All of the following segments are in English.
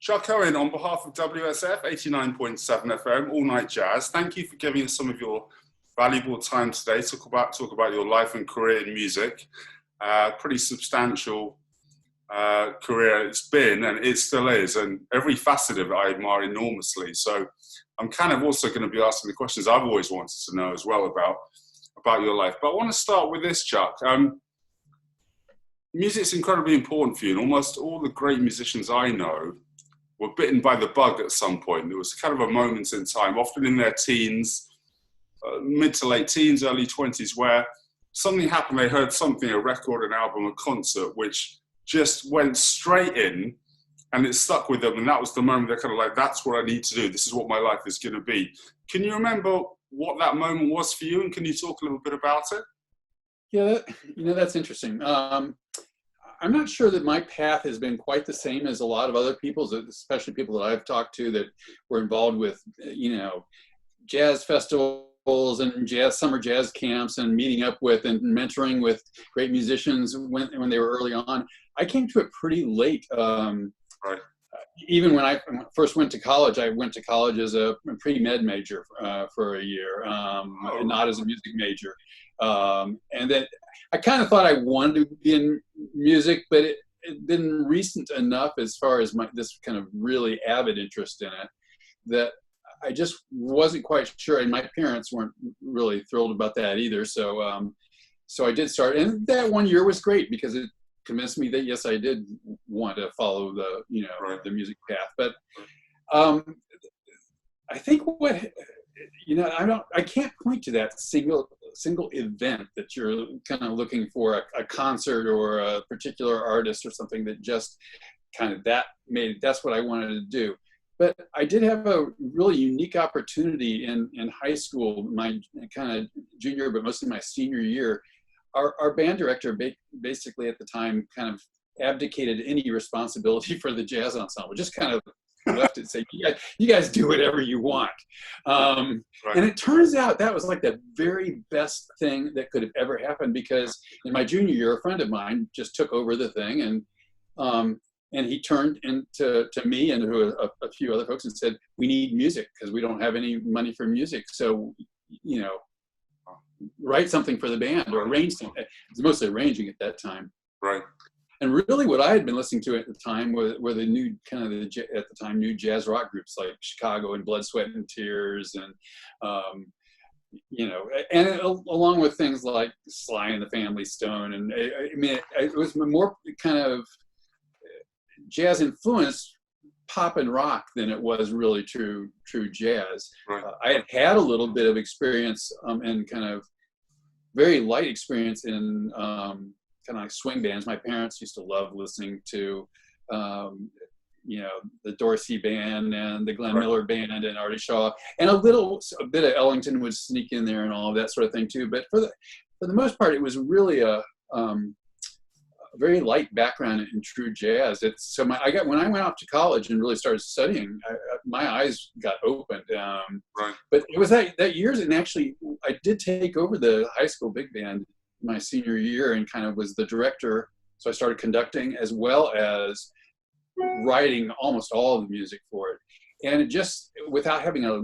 Chuck Owen, on behalf of WSF 89.7 FM, All Night Jazz, thank you for giving us some of your valuable time today to talk about your life and career in music. Pretty substantial career it's been, and it still is, and every facet of it I admire enormously. So I'm kind of also going to be asking the questions I've always wanted to know as well about your life. But I want to start with this, Chuck. Music's incredibly important for you, and almost all the great musicians I know were bitten by the bug at some point. There was kind of a moment in time, often in their teens, mid to late teens, early 20s, where something happened. They heard something, a record, an album, a concert, which just went straight in, and it stuck with them. And that was the moment they're kind of like, that's what I need to do. This is what my life is going to be. Can you remember what that moment was for you? And can you talk a little bit about it? Yeah, that's interesting. I'm not sure that my path has been quite the same as a lot of other people's, especially people that I've talked to that were involved with, jazz festivals and summer jazz camps and meeting up with and mentoring with great musicians when they were early on. I came to it pretty late. Right. Even when I first went to college, I went to college as a pre-med major for a year, not as a music major. And then I kind of thought I wanted to be in music, but it been recent enough as far as this kind of really avid interest in it that I just wasn't quite sure, and my parents weren't really thrilled about that either. So, so I did start, and that 1 year was great because it convinced me that yes, I did want to follow the the music path. But I think I can't point to that single event that you're kind of looking for, a concert or a particular artist or something that just kind of that's what I wanted to do. But I did have a really unique opportunity in high school, my kind of junior, but mostly my senior year. Our band director basically at the time kind of abdicated any responsibility for the jazz ensemble, just kind of left it, say, you guys do whatever you want. Right. And it turns out that was like the very best thing that could have ever happened, because in my junior year, a friend of mine just took over the thing, and he turned to me and to a few other folks and said, we need music because we don't have any money for music. So, write something for the band or arrange something. It was mostly arranging at that time. Right. And really what I had been listening to at the time were the new new jazz rock groups like Chicago and Blood, Sweat and Tears, and and along with things like Sly and the Family Stone. And it was more kind of jazz influenced pop and rock than it was really true jazz. Right. I had a little bit of experience and kind of very light experience in kind of like swing bands. My parents used to love listening to, the Dorsey Band and the Glenn Miller Band and Artie Shaw, and a bit of Ellington would sneak in there and all of that sort of thing too. But for the most part, it was really a very light background in true jazz. When I went off to college and really started studying, my eyes got opened. Right. But it was that years, and actually I did take over the high school big band my senior year and kind of was the director. So I started conducting as well as writing almost all of the music for it. And it just, without having a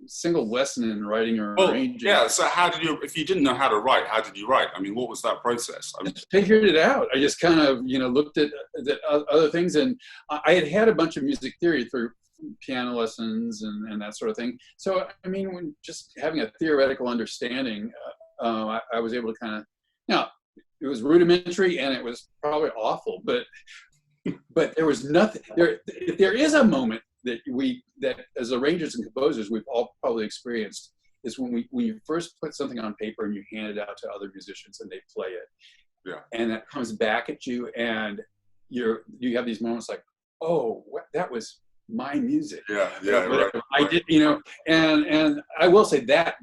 single lesson in writing or arranging. Yeah, so if you didn't know how to write, how did you write? I mean, what was that process? I figured it out. I just kind of, looked at other things, and I had a bunch of music theory through piano lessons and that sort of thing. So, I mean, when just having a theoretical understanding, I was able to kind of, it was rudimentary and it was probably awful, but there was nothing there. If there is a moment that as arrangers and composers we've all probably experienced, is when you first put something on paper and you hand it out to other musicians and they play it. Yeah. And that comes back at you, and you have these moments like, oh, that was my music. Yeah, right. I did, and I will say that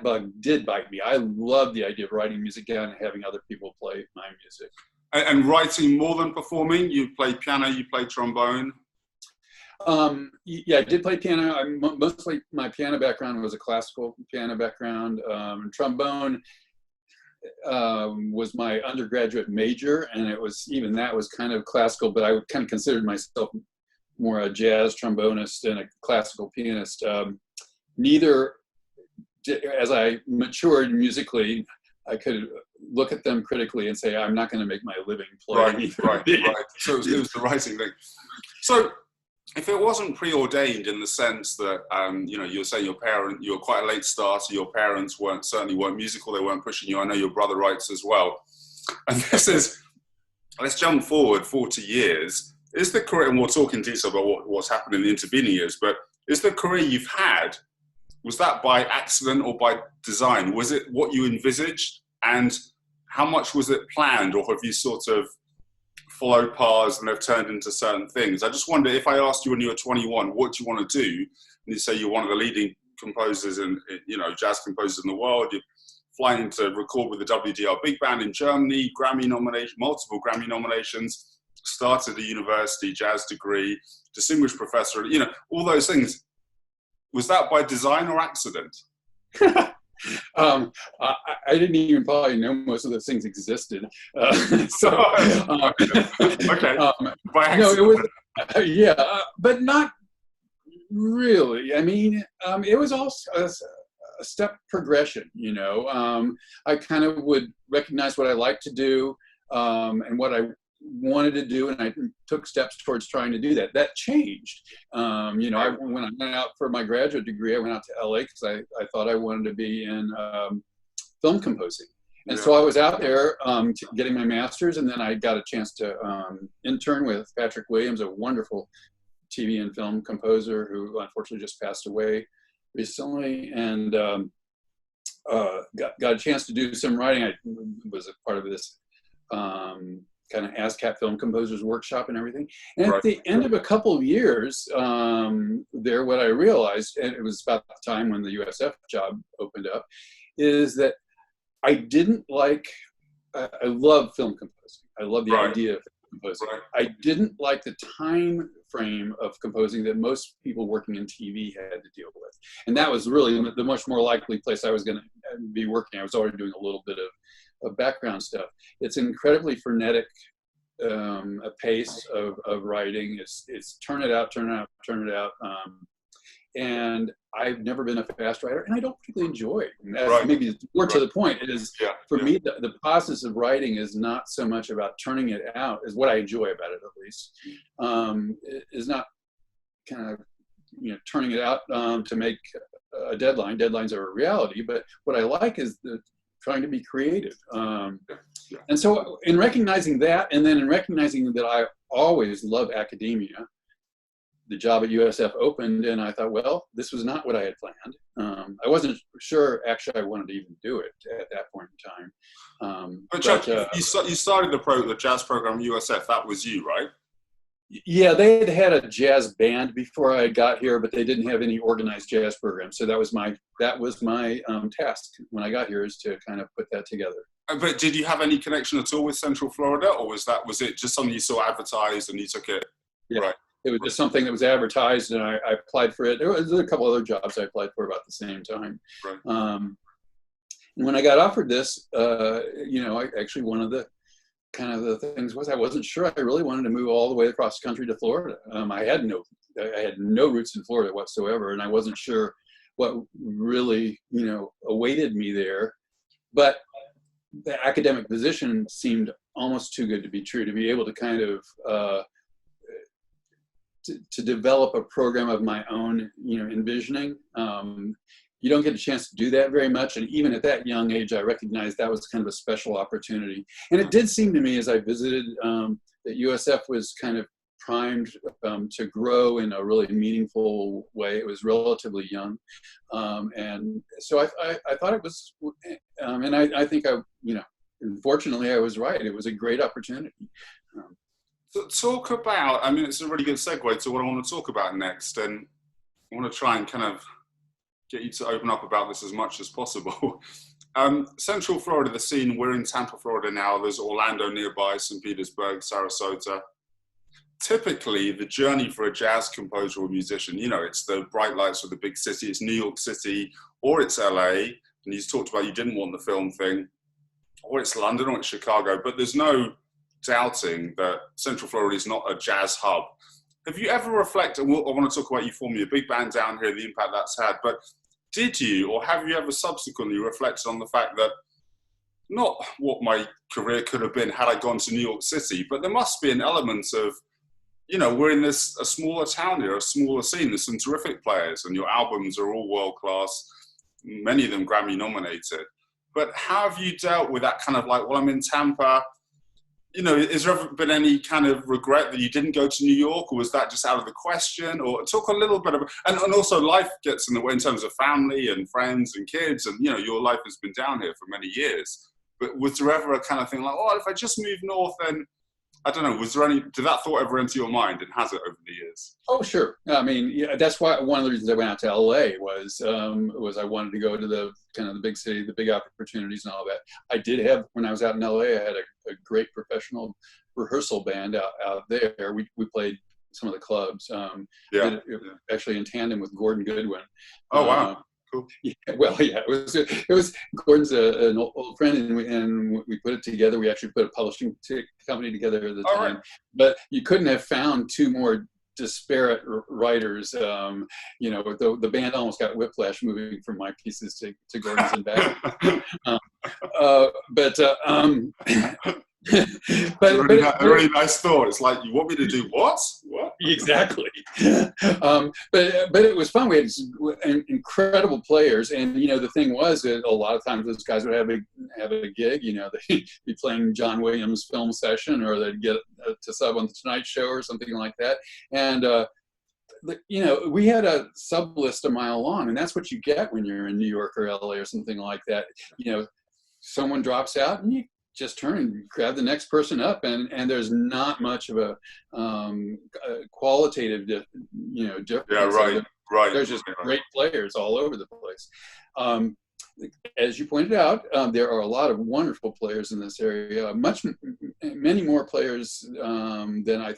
bug did bite me. I love the idea of writing music down and having other people play my music. And writing more than performing? You play piano, you play trombone? Yeah, I did play piano. Mostly my piano background was a classical piano background. Trombone was my undergraduate major, and that was kind of classical, but I kind of considered myself more a jazz trombonist and a classical pianist. Neither, as I matured musically, I could look at them critically and say, I'm not going to make my living playing. Right. So it was the writing thing. So if it wasn't preordained in the sense that, you know, you were saying you were quite a late starter, your parents certainly weren't musical, they weren't pushing you. I know your brother writes as well. And let's jump forward 40 years. Is the career, and we'll talk in detail about what's happened in the intervening years, but is the career you've had, was that by accident or by design? Was it what you envisaged? And how much was it planned, or have you sort of followed paths and have turned into certain things? I just wonder, if I asked you when you were 21, what do you want to do? And you say you're one of the leading composers and, you know, jazz composers in the world. You're flying to record with the WDR Big Band in Germany, multiple Grammy nominations, started a university, jazz degree, distinguished professor, you know, all those things. Was that by design or accident? I didn't even probably know most of those things existed. Okay. By accident. No, it was, but not really. I mean, it was also a step progression, you know. I kind of would recognize what I like to do and what I wanted to do, and I took steps towards trying to do that. That changed. You know, when I went out for my graduate degree, I went out to LA because I thought I wanted to be in film composing. And so I was out there getting my master's, and then I got a chance to intern with Patrick Williams, a wonderful TV and film composer who unfortunately just passed away recently, and got a chance to do some writing. I was a part of this kind of ASCAP Film Composers Workshop and everything. And at the end of a couple of years there, what I realized, and it was about the time when the USF job opened up, is that I didn't like, I love film composing. I love the idea of composing. I didn't like the time frame of composing that most people working in TV had to deal with. And that was really the much more likely place I was going to be working. I was already doing a little bit of background stuff. It's incredibly frenetic, a pace of writing. It's turn it out. And I've never been a fast writer, and I don't particularly enjoy it. And that's maybe more to the point. It is, for me, the process of writing is not so much about turning it out, is what I enjoy about it, at least. It is not kind of, you know, turning it out to make a deadline. Deadlines are a reality, but what I like is trying to be creative. And so in recognizing that, and then in recognizing that I always love academia, the job at USF opened, and I thought, well, this was not what I had planned. I wasn't sure, actually, I wanted to even do it at that point in time. But you started the jazz program at USF. That was you, right? Yeah, they had a jazz band before I got here, but they didn't have any organized jazz program. So that was my task when I got here, is to kind of put that together. But did you have any connection at all with Central Florida, or was it just something you saw advertised and you took it? Yeah. Right. It was just something that was advertised, and I applied for it. There was a couple other jobs I applied for about the same time. Right. And when I got offered this, you know, actually one of the kind of the things was I wasn't sure I really wanted to move all the way across the country to Florida. I had no roots in Florida whatsoever, and I wasn't sure what really, you know, awaited me there. But the academic position seemed almost too good to be true, to be able to kind of to develop a program of my own, you know, envisioning. You don't get a chance to do that very much. And even at that young age, I recognized that was kind of a special opportunity. And it did seem to me as I visited that USF was kind of primed to grow in a really meaningful way. It was relatively young. And so I thought it was, and I think you know, unfortunately I was right. It was a great opportunity. So talk about, I mean, it's a really good segue to what I want to talk about next. And I want to try and kind of get you to open up about this as much as possible. Central Florida, the scene, we're in Tampa, Florida now. There's Orlando nearby, St. Petersburg, Sarasota. Typically, the journey for a jazz composer or musician, you know, it's the bright lights of the big city. It's New York City, or it's LA. And you talked about you didn't want the film thing, or it's London, or it's Chicago. But there's no doubting that Central Florida is not a jazz hub. have you ever reflected, I want to talk about you forming a big band down here and the impact that's had, but did you, or have you ever subsequently reflected on the fact that not what my career could have been had I gone to New York City, but there must be an element of, we're in a smaller town here, a smaller scene. There's some terrific players, and your albums are all world class, many of them Grammy nominated. But how have you dealt with that kind of like, well, I'm in Tampa, has there ever been any kind of regret that you didn't go to New York, or was that just out of the question? Or talk a little bit about, and also life gets in the way in terms of family and friends and kids, and your life has been down here for many years. But was there ever a kind of thing like, oh, if I just move north, then I don't know, did that thought ever enter your mind, and has it over the years? Oh, sure. I mean, yeah, that's why one of the reasons I went out to LA was I wanted to go to the kind of the big city, the big opportunities and all that. I did have, when I was out in LA, I had a great professional rehearsal band out there. We played some of the clubs, actually in tandem with Gordon Goodwin. Oh, wow. Cool. Yeah, well, yeah, it was Gordon's an old friend, and we put it together. We actually put a publishing company together at the time, right. But you couldn't have found two more disparate writers. The band almost got whiplash moving from my pieces to Gordon's and back. But a really nice thought. It's like, you want me to do what? Exactly. But it was fun. We had incredible players, and the thing was that a lot of times those guys would have a gig. They'd be playing John Williams' film session, or they'd get to sub on the Tonight Show or something like that. And we had a sub list a mile long, and that's what you get when you're in New York or LA or something like that. Someone drops out, and you just turn and grab the next person up, and there's not much of a qualitative difference. Yeah, right. There's just great players all over the place. As you pointed out, there are a lot of wonderful players in this area. Many more players than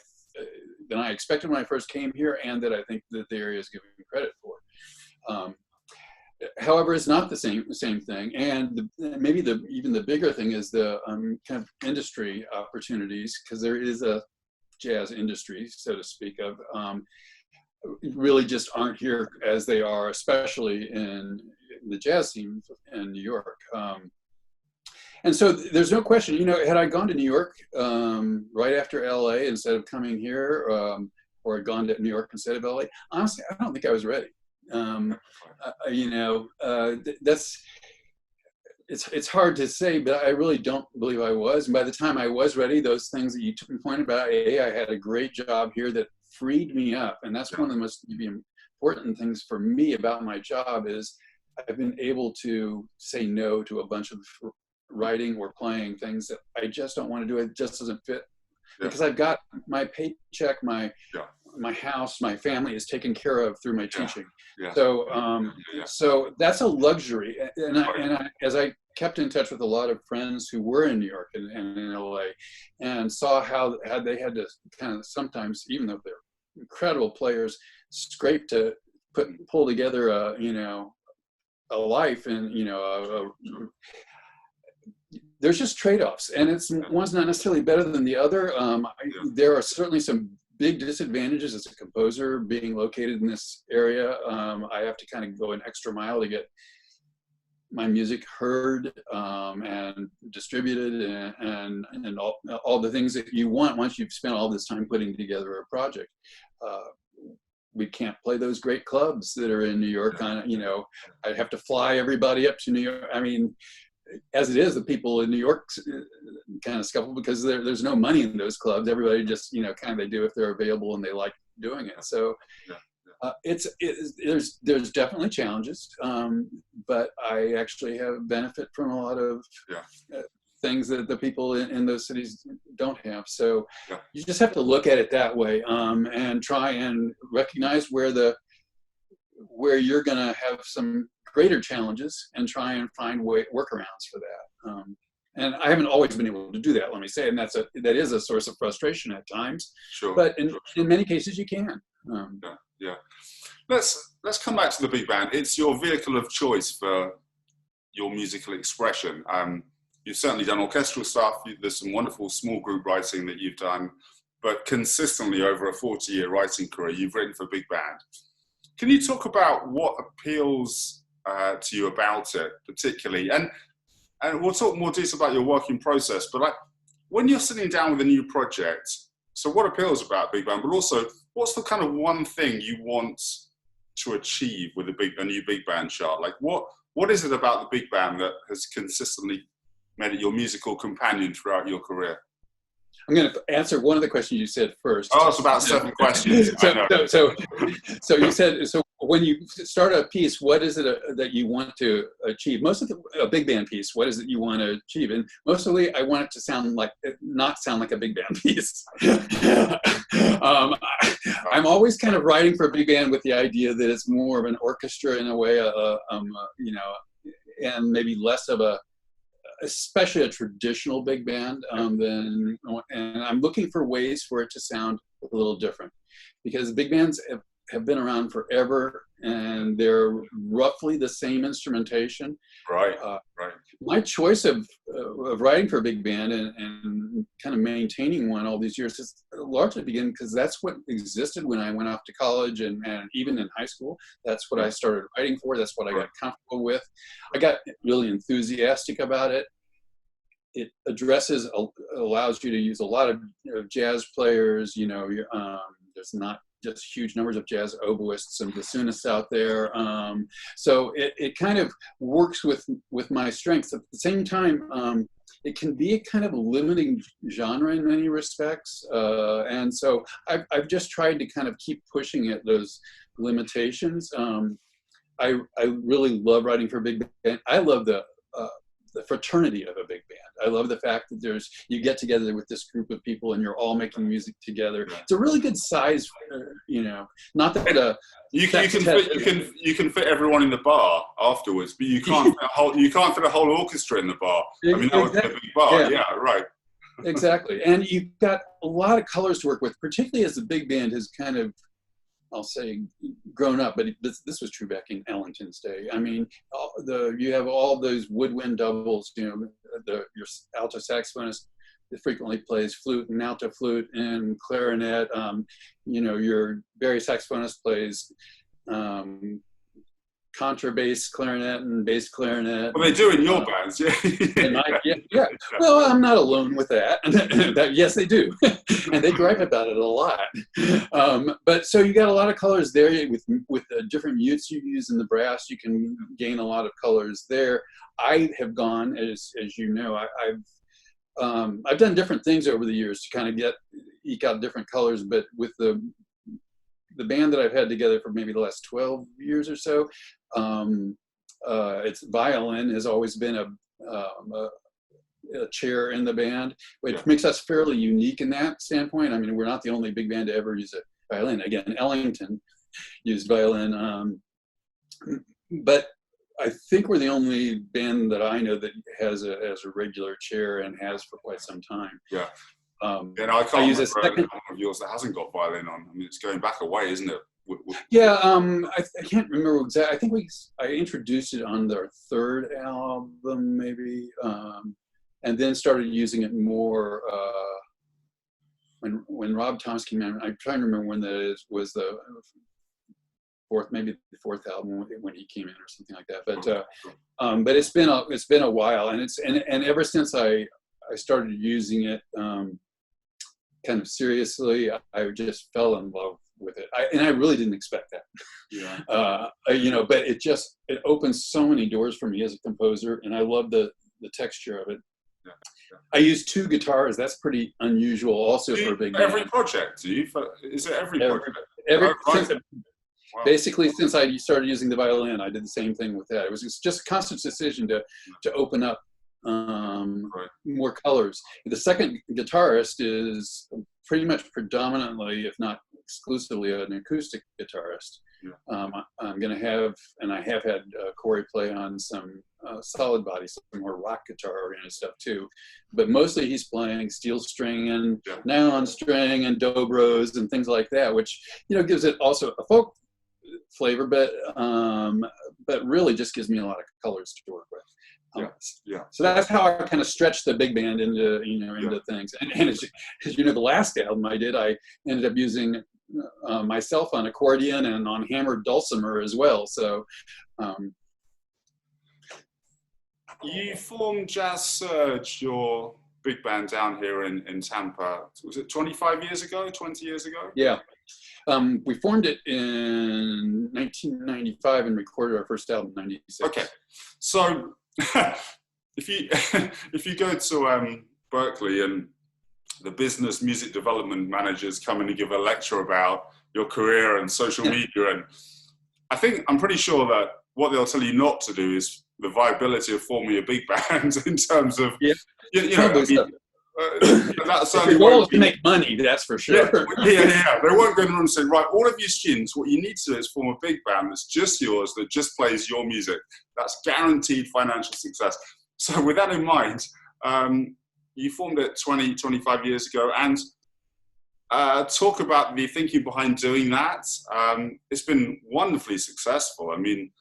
I expected when I first came here, and that I think that the area is giving credit for. However, it's not the same thing, and maybe even the bigger thing is the kind of industry opportunities, because there is a jazz industry, so to speak, of really just aren't here as they are, especially in the jazz scene in New York. And so there's no question, had I gone to New York right after LA instead of coming here, or had gone to New York instead of LA, honestly, I don't think I was ready. It's hard to say, but I really don't believe I was. And by the time I was ready, those things that you pointed about, I had a great job here that freed me up. And that's one of the most important things for me about my job is I've been able to say no to a bunch of writing or playing things that I just don't want to do. It just doesn't fit. Because I've got my paycheck, my house, my family is taken care of through my teaching. So that's a luxury. And I, as I kept in touch with a lot of friends who were in New York and in LA, and saw how they had to kind of sometimes, even though they're incredible players, scrape to pull together a life, and there's just trade-offs, and one's not necessarily better than the other. There are certainly some big disadvantages as a composer being located in this area. I have to kind of go an extra mile to get my music heard and distributed, and all the things that you want once you've spent all this time putting together a project. We can't play those great clubs that are in New York. I'd have to fly everybody up to New York. I mean, as it is, the people in New York kind of scuffle because there's no money in those clubs. Everybody just, kind of they do if they're available and they like doing it. So there's definitely challenges, but I actually have benefit from a lot of things that the people in those cities don't have. So you just have to look at it that way, and try and recognize where you're going to have some greater challenges and try and find workarounds for that. And I haven't always been able to do that, let me say, and that is a source of frustration at times. Sure. But in many cases you can. Let's come back to the big band. It's your vehicle of choice for your musical expression. You've certainly done orchestral stuff. There's some wonderful small group writing that you've done. but consistently over a 40-year writing career, you've written for big band. Can you talk about what appeals to you about it, particularly? And we'll talk more detail about your working process, but like when you're sitting down with a new project, so what appeals about big band, but also what's the kind of one thing you want to achieve with a new big band chart? Like what is it about the big band that has consistently made it your musical companion throughout your career? I'm going to answer one of the questions you said first. Oh, it's about 7 questions. So you said, so when you start a piece, what is it that you want to achieve? Most of a big band piece, what is it you want to achieve? And mostly I want it to not sound like a big band piece. I'm always kind of writing for a big band with the idea that it's more of an orchestra in a way, you know, and maybe less of especially a traditional big band, and I'm looking for ways for it to sound a little different, because big bands have been around forever and they're roughly the same instrumentation. Right. My choice of writing for a big band and kind of maintaining one all these years is largely because that's what existed when I went off to college and even in high school. That's what I started writing for. That's what I got comfortable with. I got really enthusiastic about it. It allows you to use a lot of jazz players. You know, there's not just huge numbers of jazz oboists and bassonists out there. So it kind of works with my strengths. At the same time, it can be a kind of a limiting genre in many respects. And so I've just tried to kind of keep pushing at those limitations. I really love writing for big band. I love the fraternity of a big band. I love the fact that you get together with this group of people and you're all making music together. It's a really good size, you know. Not that you can fit everyone in the bar afterwards, but you can't fit a whole orchestra in the bar. I mean, that would be a big bar. Yeah, right. Exactly, and you've got a lot of colors to work with, particularly as the big band has kind of, I'll say, grown up, but this was true back in Ellington's day. I mean, you have all those woodwind doubles, you know, your alto saxophonist frequently plays flute and alto flute and clarinet. You know, your bass saxophonist plays contrabass clarinet and bass clarinet. Well, they do in your bands, yeah. Yeah. Well, I'm not alone with that. Yes, they do, and they gripe about it a lot. But so you got a lot of colors there with the different mutes you use in the brass. You can gain a lot of colors there. I have gone, as you know, I've done different things over the years to kind of eke out different colors, but with the band that I've had together for maybe the last 12 years or so, its violin has always been a chair in the band, which makes us fairly unique in that standpoint. I mean, we're not the only big band to ever use a violin. Again, Ellington used violin, but I think we're the only band that I know that has a regular chair and has for quite some time. Yeah. And I can't remember one of yours that hasn't got violin on. I mean, it's going back a way, isn't it? Yeah, I can't remember exactly. I think I introduced it on their third album, maybe, and then started using it more when Rob Thomas came in. I'm trying to remember when that was the fourth album when he came in or something like that. But it's been a while, and ever since I started using it kind of seriously, I just fell in love with it. And I really didn't expect that. Yeah. You know, but it opens so many doors for me as a composer, and I love the texture of it. Yeah. Yeah. I use 2 guitars. That's pretty unusual also for a big band. Every project, is it every project? Basically, since I started using the violin, I did the same thing with that. It was just a conscious decision to open up more colors. The second guitarist is pretty much predominantly, if not exclusively, an acoustic guitarist. Yeah. I'm going to have, and I have had Corey play on some solid body, some more rock guitar oriented stuff too, but mostly he's playing steel string and nylon string and dobros and things like that, which, you know, gives it also a folk flavor, but really just gives me a lot of colors to work with. Yeah, yeah. So that's how I kind of stretched the big band into, into things. And as you know, the last album I did, I ended up using myself on accordion and on hammered dulcimer as well. So. You formed Jazz Surge, your big band down here in Tampa. Was it 25 years ago, 20 years ago? Yeah. We formed it in 1995 and recorded our first album in 96. Okay. So if you go to Berkeley and the business music development managers come in and give a lecture about your career and social media, and I'm pretty sure that what they'll tell you not to do is the viability of forming a big band in terms of, that's the goal is to make money, that's for sure. Yeah. They won't go in the room and say, right, all of you students, what you need to do is form a big band that's just yours, that just plays your music. That's guaranteed financial success. So with that in mind, you formed it 25 years ago, and talk about the thinking behind doing that. It's been wonderfully successful. I mean,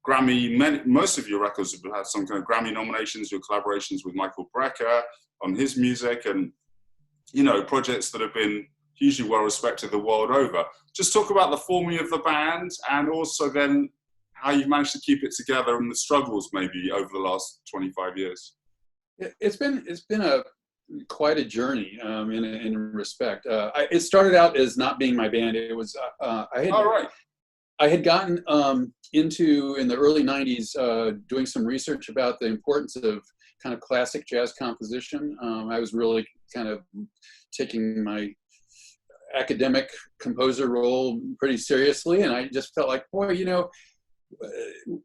Grammy, most of your records have had some kind of Grammy nominations, your collaborations with Michael Brecker on his music, and, projects that have been hugely well respected the world over. Just talk about the forming of the band, and also then how you've managed to keep it together and the struggles maybe over the last 25 years. It's been quite a journey in respect. It started out as not being my band. It was I had gotten into, in the early 90s, doing some research about the importance of kind of classic jazz composition. I was really kind of taking my academic composer role pretty seriously, and I just felt like, boy,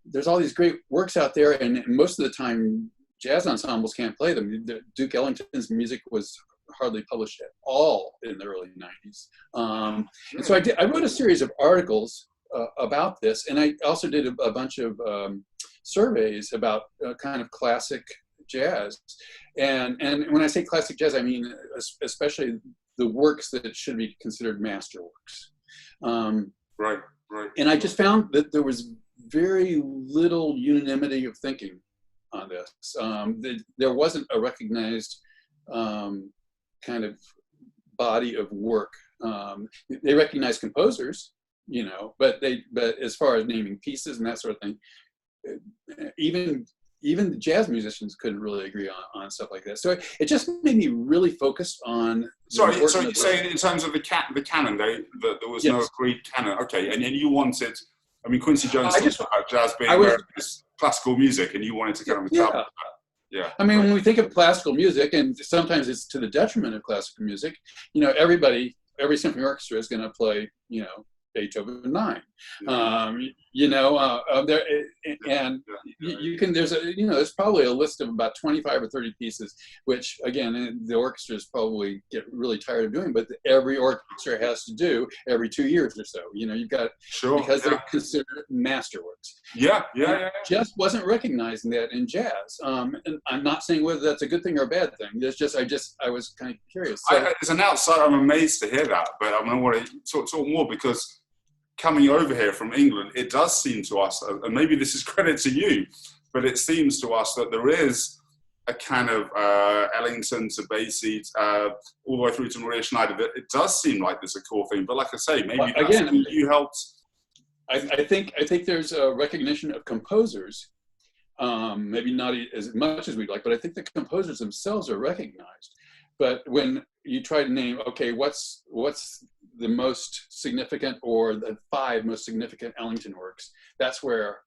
there's all these great works out there, and most of the time jazz ensembles can't play them. Duke Ellington's music was hardly published at all in the early 90s. And so I wrote a series of articles about this, and I also did a bunch of surveys about kind of classic jazz. And when I say classic jazz, I mean especially the works that should be considered masterworks. Right. And I just found that there was very little unanimity of thinking on this. There wasn't a recognized kind of body of work. They recognized composers, but as far as naming pieces and that sort of thing, even the jazz musicians couldn't really agree on stuff like that. So it just made me really focused on. So you're saying in terms of the canon, there was no agreed canon. Okay, and you wanted. I mean, Quincy Jones talks about jazz being classical music, and you wanted to kind of establish that. Yeah. I mean, when we think of classical music, and sometimes it's to the detriment of classical music, every symphony orchestra is going to play, Beethoven 9. There's probably a list of about 25 or 30 pieces, which again, the orchestras probably get really tired of doing, but every orchestra has to do every 2 years or so. You've got, because they're considered masterworks. Just wasn't recognizing that in jazz. And I'm not saying whether that's a good thing or a bad thing. There's just, I was kind of curious. So, as an outsider, I'm amazed to hear that, but I want to talk more, because coming over here from England, it does seem to us, and maybe this is credit to you, but it seems to us that there is a kind of Ellington to Basie, all the way through to Maria Schneider, that it does seem like there's a core thing. But like I say, maybe you helped. I think there's a recognition of composers, maybe not as much as we'd like, but I think the composers themselves are recognized. But when you try to name, okay, what's the most significant, or the 5 most significant Ellington works, that's where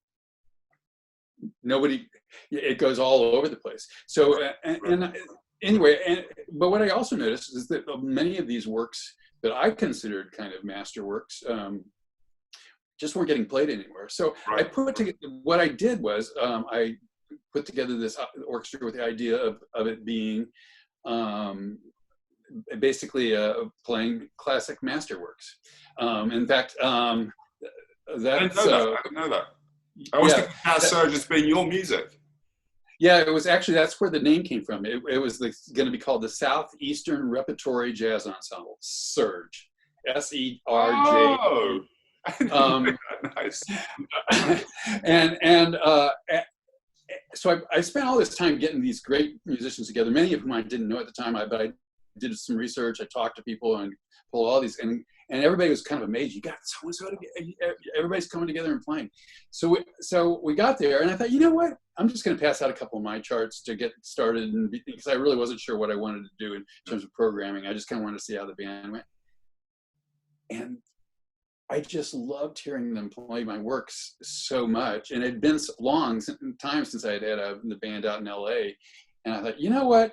it goes all over the place. So, but what I also noticed is that many of these works that I considered kind of masterworks just weren't getting played anywhere. So I put together, what I did was I put together this orchestra with the idea of it being basically playing classic masterworks. In fact, I didn't know that. I was thinking Jazz Surge as being your music. Yeah, it was actually, that's where the name came from. It was going to be called the Southeastern Repertory Jazz Ensemble, Surge, SERJ. Oh, nice. so I spent all this time getting these great musicians together, many of whom I didn't know at the time, but I did some research. I talked to people and pulled all these, and everybody was kind of amazed. You got so-and-so, everybody's coming together and playing. So we got there, and I thought, you know what? I'm just going to pass out a couple of my charts to get started, and because I really wasn't sure what I wanted to do in terms of programming. I just kind of wanted to see how the band went. And I just loved hearing them play my works so much. And it had been so long time since I had the band out in LA. And I thought, you know what?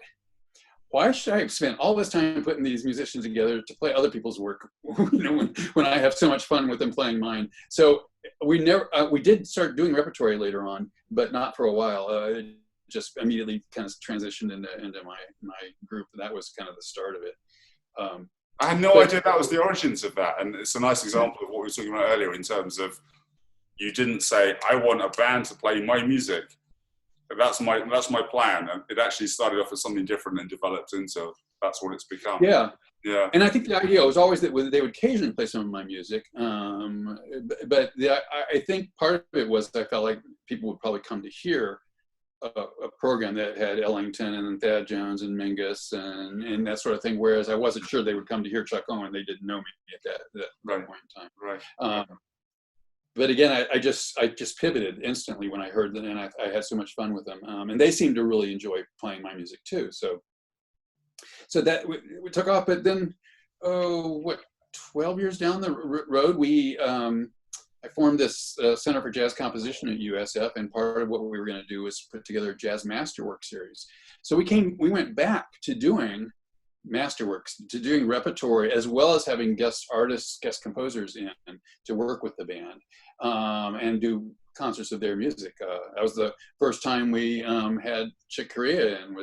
Why should I have spent all this time putting these musicians together to play other people's work, when I have so much fun with them playing mine? So we did start doing repertory later on, but not for a while. It just immediately kind of transitioned into my group. And that was kind of the start of it. I had no idea that was the origins of that. And it's a nice example of what we were talking about earlier in terms of, you didn't say, I want a band to play my music. That's my plan. And it actually started off as something different and developed into, that's what it's become. Yeah. Yeah. And I think the idea was always that they would occasionally play some of my music. But I think part of it was I felt like people would probably come to hear a program that had Ellington and Thad Jones and Mingus and that sort of thing, whereas I wasn't sure they would come to hear Chuck Owen. They didn't know me at that point in time. Right. But again, I just pivoted instantly when I heard them, and I had so much fun with them. And they seemed to really enjoy playing my music too. So that we took off. But then, 12 years down the road, I formed this Center for Jazz Composition at USF, and part of what we were going to do was put together a jazz masterwork series. So we went back to doing masterworks, to doing repertory, as well as having guest artists, guest composers in to work with the band and do concerts of their music. That was the first time we had Chick Corea, and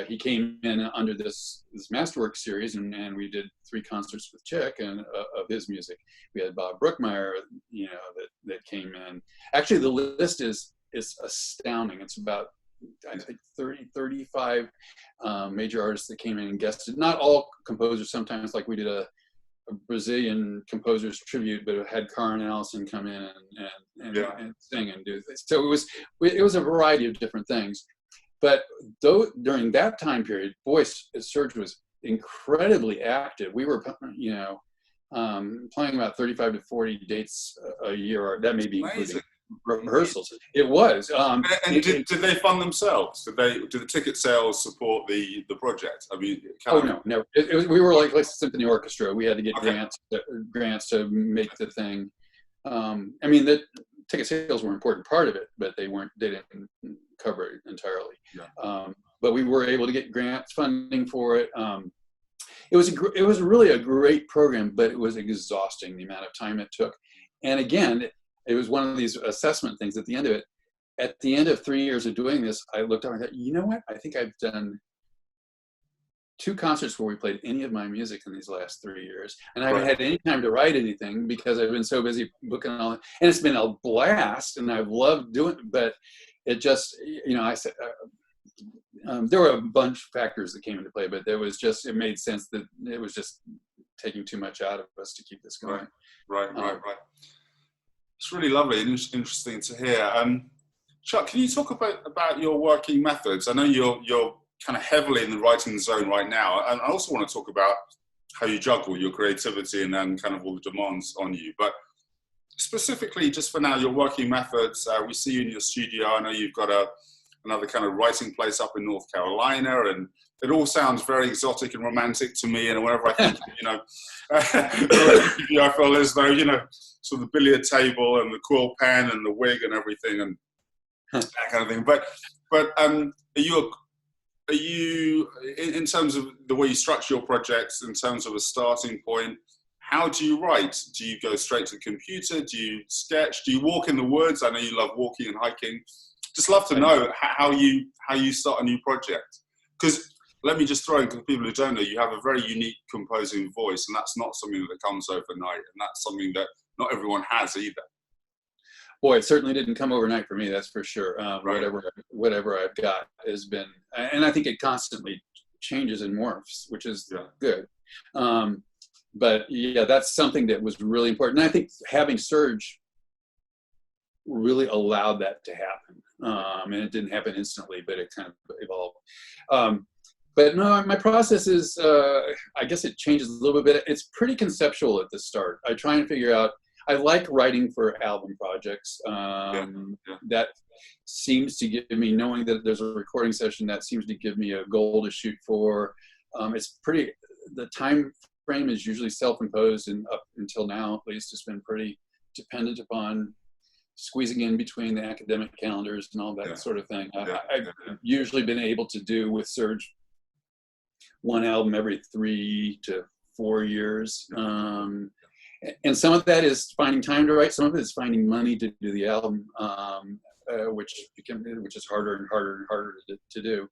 he came in under this masterwork series, and we did 3 concerts with Chick and of his music. We had Bob Brookmeyer, that came in. Actually, the list is astounding. It's about, I think, 35 major artists that came in and guested. Not all composers. Sometimes, like we did a Brazilian composers tribute, but it had Karen Allison come in and sing and do this. So it was a variety of different things. But during that time period, Serge was incredibly active. We were, playing about 35 to 40 dates a year. That may be including rehearsals. It was. And did they fund themselves? Did the ticket sales support the project? I mean, no. We were like a symphony orchestra. We had to get grants to make the thing. I mean, the ticket sales were an important part of it, but they didn't cover it entirely. Yeah. But we were able to get grants funding for it. It was really a great program, but it was exhausting, the amount of time it took. And again, it was one of these assessment things at the end of it. At the end of 3 years of doing this, I looked up and I thought, you know what? I think I've done 2 concerts where we played any of my music in these last 3 years. And I haven't had any time to write anything because I've been so busy booking all. And it's been a blast, and I've loved doing it. But it just, I said, there were a bunch of factors that came into play, but it made sense that it was just taking too much out of us to keep this going. Right. It's really lovely and interesting to hear. Chuck, can you talk about your working methods? I know you're kind of heavily in the writing zone right now, and I also want to talk about how you juggle your creativity and then kind of all the demands on you. But specifically, just for now, your working methods. We see you in your studio. I know you've got another kind of writing place up in North Carolina, and it all sounds very exotic and romantic to me. And whenever I think, I feel as though, sort of the billiard table and the quill pen and the wig and everything and that kind of thing. But are you in terms of the way you structure your projects, in terms of a starting point, how do you write? Do you go straight to the computer? Do you sketch? Do you walk in the woods? I know you love walking and hiking. Just love to know how you start a new project. Because let me just throw in, because people who don't know, you have a very unique composing voice, and that's not something that comes overnight, and that's something that not everyone has either. Boy, it certainly didn't come overnight for me, that's for sure. Whatever I've got has been, and I think it constantly changes and morphs, which is good. But yeah, that's something that was really important. And I think having Serge really allowed that to happen. And it didn't happen instantly, but it kind of evolved. But no, my process is, I guess it changes a little bit. It's pretty conceptual at the start. I try and figure out, I like writing for album projects. That seems to give me, knowing that there's a recording session, that seems to give me a goal to shoot for. It's pretty, the time frame is usually self-imposed, and up until now, at least, it's been pretty dependent upon squeezing in between the academic calendars and all that sort of thing. I've usually been able to do with Serge one album every 3 to 4 years. And some of that is finding time to write. Some of it is finding money to do the album, which is harder and harder and harder to do.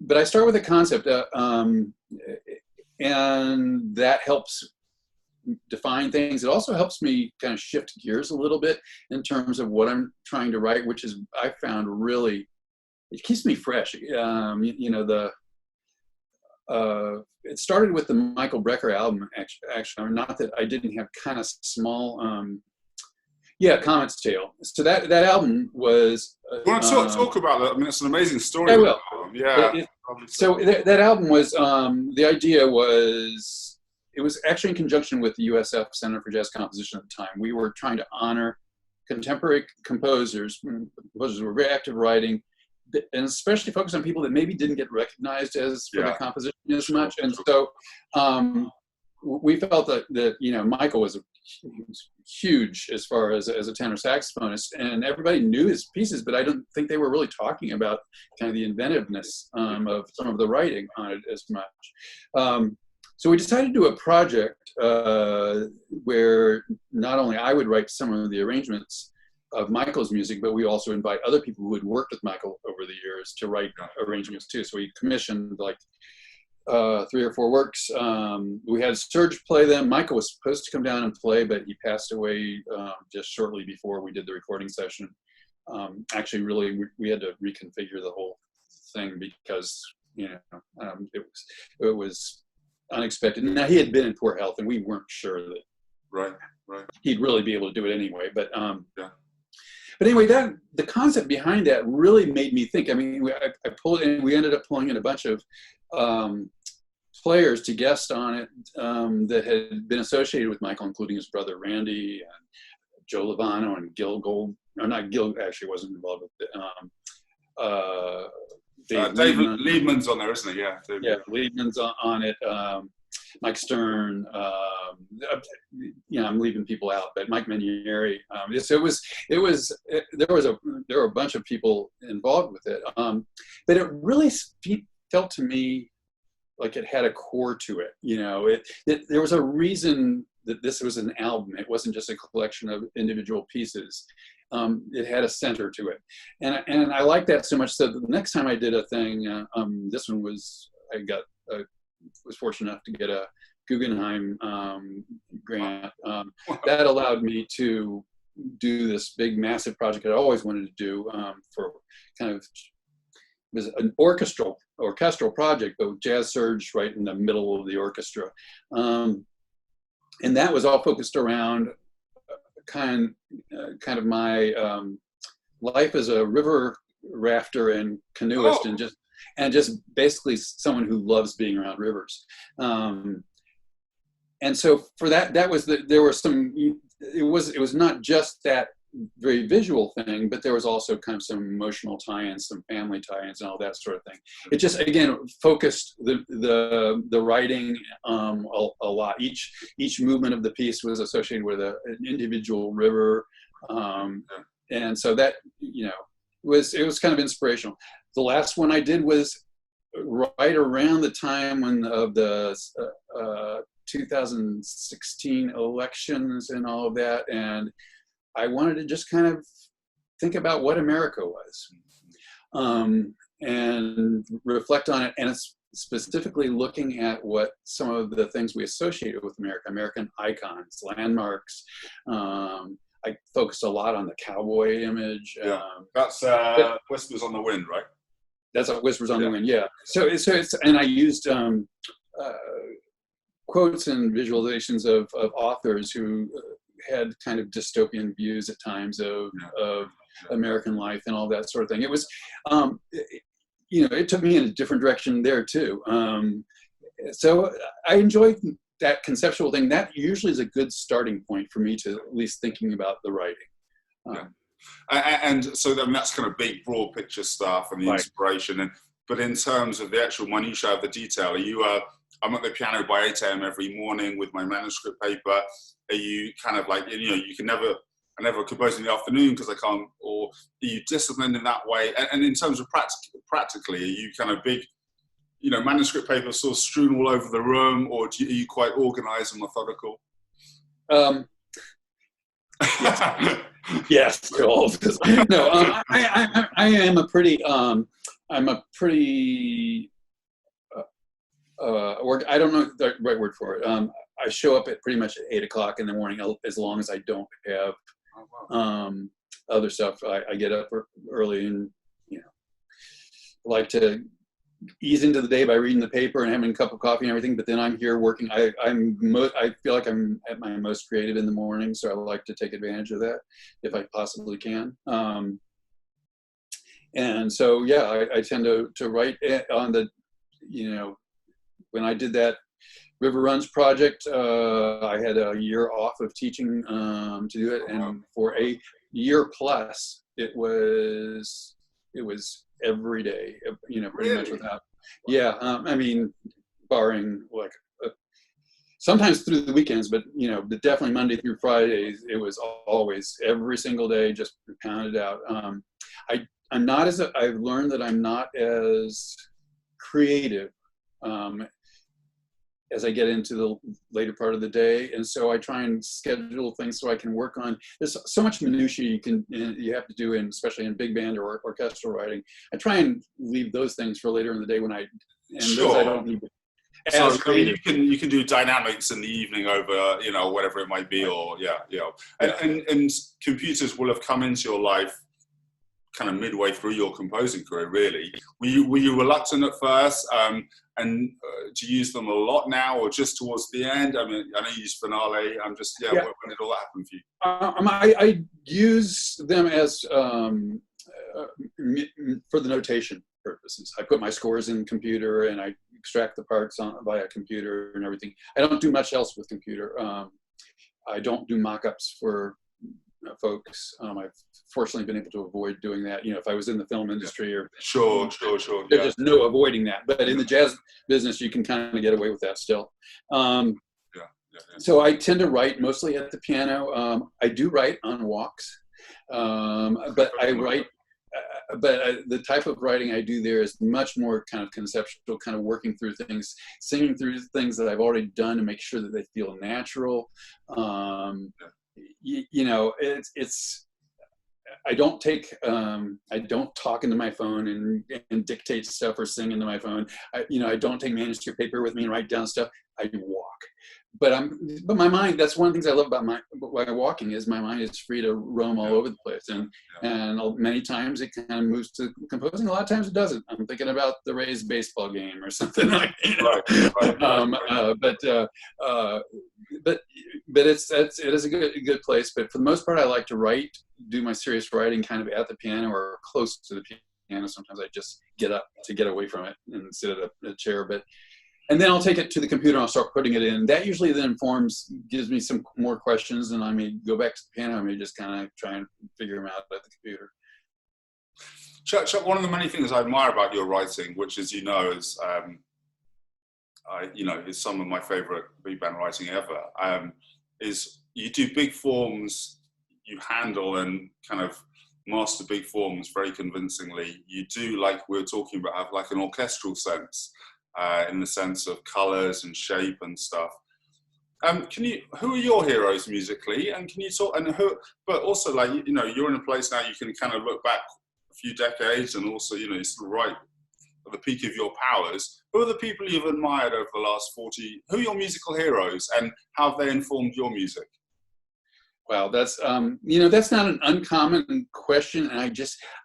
But I start with a concept, and that helps define things. It also helps me kind of shift gears a little bit in terms of what I'm trying to write, which is, I found, really, it keeps me fresh. You know, it started with the Michael Brecker album, actually. Not that I didn't have kind of small, Comet's Tale. So that album was... you want to talk about that? I mean, it's an amazing story. I will. Yeah. So that album was, the idea was, it was actually in conjunction with the WUSF Center for Jazz Composition at the time. We were trying to honor contemporary composers who were very active writing, and especially focus on people that maybe didn't get recognized as for the composition as much. And so we felt that you know, Michael was huge as far as a tenor saxophonist, and everybody knew his pieces, but I don't think they were really talking about kind of the inventiveness of some of the writing on it as much. So we decided to do a project where not only I would write some of the arrangements of Michael's music, but we also invite other people who had worked with Michael over the years to write arrangements too. So we commissioned like 3 or 4 works. We had Serge play them. Michael was supposed to come down and play, but he passed away just shortly before we did the recording session. Actually, really, we had to reconfigure the whole thing because, you know, it was unexpected. Now, he had been in poor health, and we weren't sure that he'd really be able to do it anyway. But anyway, the concept behind that really made me think. I mean, I pulled in. We ended up pulling in a bunch of players to guest on it that had been associated with Michael, including his brother Randy and Joe Lovano and Gil Gold. No, not Gil. Actually, wasn't involved with it. David Liebman's on there, isn't he? Yeah. Liebman's on it. Mike Stern. I'm leaving people out, but Mike Manieri. There were a bunch of people involved with it. But it really felt to me like it had a core to it. You know, there was a reason that this was an album. It wasn't just a collection of individual pieces. It had a center to it, and I like that so much. So the next time I did a thing, this one was was fortunate enough to get a Guggenheim grant that allowed me to do this big, massive project I always wanted to do for kind of, it was an orchestral project, but with Jazz Serge right in the middle of the orchestra, and that was all focused around kind of my life as a river rafter and canoeist, and just basically someone who loves being around rivers. And so for that was there were some. It was not just that very visual thing, but there was also kind of some emotional tie-ins, some family tie-ins, and all that sort of thing. It just, again, focused the writing a lot. Each movement of the piece was associated with an individual river, and so that, you know, it was kind of inspirational. The last one I did was right around the time of the 2016 elections and all of that, and I wanted to just kind of think about what America was, and reflect on it, and it's specifically looking at what some of the things we associated with America, American icons, landmarks. I focused a lot on the cowboy image. That's Whispers on the Wind, right? That's Whispers on the Wind, yeah. So it's, and I used quotes and visualizations of authors who had kind of dystopian views at times of American life and all that sort of thing. It was, it took me in a different direction there too. So I enjoyed that conceptual thing. That usually is a good starting point for me to at least thinking about the writing. And so then that's kind of big, broad picture stuff and the inspiration. But in terms of the actual minutiae of the detail, are you, I'm at the piano by 8 a.m. every morning with my manuscript paper. Are you kind of like, you can never, I never compose in the afternoon because I can't, or are you disciplined in that way? And in terms of practically, are you kind of big, manuscript paper sort of strewn all over the room, or are you quite organized and methodical? Yes, to all of this. No, I am a pretty, I'm a pretty, I don't know the right word for it. I show up at pretty much at 8 o'clock in the morning, as long as I don't have other stuff. I get up early and, like to ease into the day by reading the paper and having a cup of coffee and everything, but then I'm here working. I feel like I'm at my most creative in the morning, so I like to take advantage of that if I possibly can. And so, yeah, I tend to write on the, when I did that River Runs project, I had a year off of teaching to do it, and for a year plus, it was every day, pretty much without, barring like sometimes through the weekends, but definitely Monday through Fridays, it was always every single day, just pounded out. I'm not I've learned that I'm not as creative as I get into the later part of the day, and so I try and schedule things so I can work on. There's so much minutiae you have to do, especially in big band or orchestral writing. I try and leave those things for later in the day those I don't need. So you can do dynamics in the evening over whatever it might be, or and computers will have come into your life kind of midway through your composing career, really. Were you reluctant at first, and to use them a lot now, or just towards the end? I mean, I know you use Finale. I'm just when did all that happen for you? I use them as for the notation purposes. I put my scores in computer and I extract the parts via computer and everything. I don't do much else with computer. I don't do mock-ups for folks. I've fortunately been able to avoid doing that. If I was in the film industry or sure. There's just no avoiding that. But in the jazz business, you can kind of get away with that still. So I tend to write mostly at the piano. I do write on walks, but I write. The type of writing I do there is much more kind of conceptual, kind of working through things, singing through things that I've already done to make sure that they feel natural. It's I don't talk into my phone and dictate stuff or sing into my phone. I don't take manuscript paper with me and write down stuff. I walk. But my mind, that's one of the things I love about my walking, is my mind is free to roam all over the place. And many times it kind of moves to composing. A lot of times it doesn't. I'm thinking about the Rays baseball game or something like that. But it is a good place. But for the most part, I like to do my serious writing kind of at the piano or close to the piano. Sometimes I just get up to get away from it and sit at a chair. And then I'll take it to the computer and I'll start putting it in. That usually then gives me some more questions, and I may go back to the piano. I may just kind of try and figure them out at the computer. Chuck, one of the many things I admire about your writing, which, as you know, is some of my favorite big band writing ever, is you do big forms, you handle and kind of master big forms very convincingly. You do, like we were talking about, have like an orchestral sense. In the sense of colors and shape and stuff. Who are your heroes musically? And can you talk, but also you're in a place now you can kind of look back a few decades and also, you're still right at the peak of your powers. Who are the people you've admired over the last 40, who are your musical heroes and how have they informed your music? Wow, that's that's not an uncommon question, and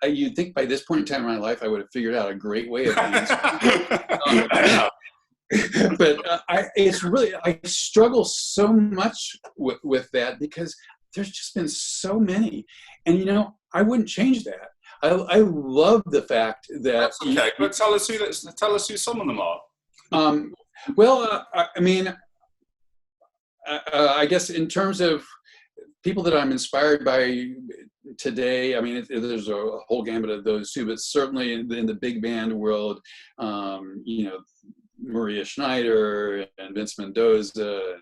you'd think by this point in time in my life I would have figured out a great way of answering. but I struggle so much with that because there's just been so many, and I wouldn't change that. I love the fact that. That's okay, but tell us who some of them are. Well, I mean, I guess in terms of people that I'm inspired by today, I mean, there's a whole gambit of those too, but certainly in the big band world, Maria Schneider and Vince Mendoza,